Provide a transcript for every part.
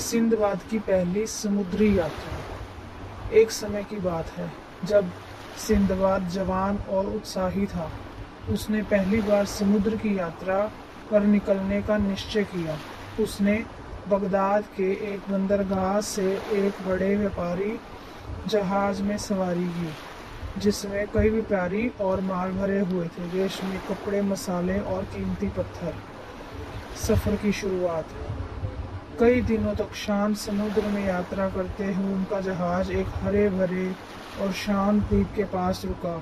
Sinbad की पहली समुद्री यात्रा। एक समय की बात है जब सिंदबाद जवान और उत्साही था। उसने पहली बार समुद्र की यात्रा पर निकलने का निश्चय किया। उसने बगदाद के एक बंदरगाह से एक बड़े व्यापारी जहाज में सवारी की, जिसमें कई व्यापारी और माल भरे हुए थे, रेशमी कपड़े, मसाले और कीमती पत्थर। सफर की शुरुआत। कई दिनों तक शांत समुद्र में यात्रा करते हुए उनका जहाज एक हरे भरे और शांत द्वीप के पास रुका।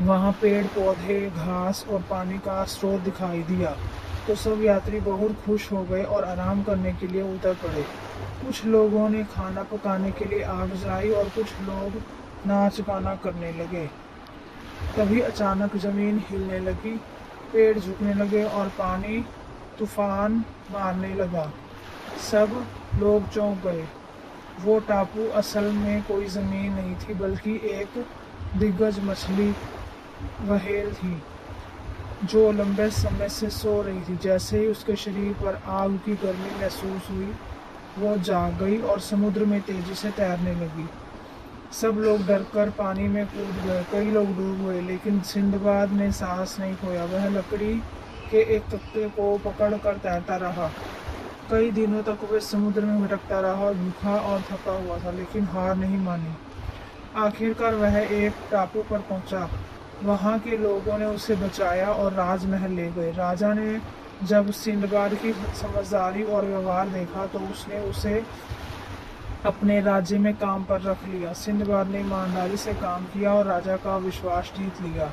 वहां पेड़ पौधे, घास और पानी का स्रोत दिखाई दिया तो सब यात्री बहुत खुश हो गए और आराम करने के लिए उतर पड़े। कुछ लोगों ने खाना पकाने के लिए आग जलाई और कुछ लोग नाच गाना करने लगे। तभी अचानक जमीन हिलने लगी, पेड़ झुकने लगे और पानी तूफान मारने लगा। सब लोग चौंक गए। वो टापू असल में कोई जमीन नहीं थी, बल्कि एक दिग्गज मछली व्हेल थी जो लंबे समय से सो रही थी। जैसे ही उसके शरीर पर आग की गर्मी महसूस हुई, वो जाग गई और समुद्र में तेजी से तैरने लगी। सब लोग डरकर पानी में कूद गए, कई लोग डूब गए, लेकिन सिंदबाद ने साहस नहीं खोया। वह लकड़ी के एक तख्ते को पकड़कर तैरता रहा। कई दिनों तक वह समुद्र में भटकता रहा और भूखा और थका हुआ था, लेकिन हार नहीं मानी। आखिरकार वह एक टापू पर पहुंचा। वहां के लोगों ने उसे बचाया और राजमहल ले गए। राजा ने जब सिंदबाद की समझदारी और व्यवहार देखा तो उसने उसे अपने राज्य में काम पर रख लिया। सिंदबाद ने ईमानदारी से काम किया और राजा का विश्वास जीत लिया।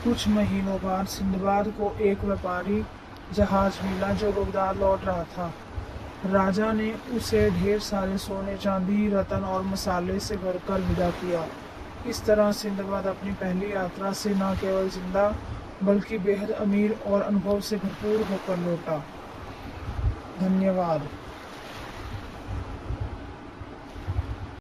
कुछ महीनों बाद सिंदबाद को एक व्यापारी जहाज मिला जो बगदाद लौट रहा था। राजा ने उसे ढेर सारे सोने, चांदी, रत्न और मसाले से भरकर विदा किया। इस तरह सिंदबाद अपनी पहली यात्रा से न केवल जिंदा बल्कि बेहद अमीर और अनुभव से भरपूर होकर लौटा। धन्यवाद।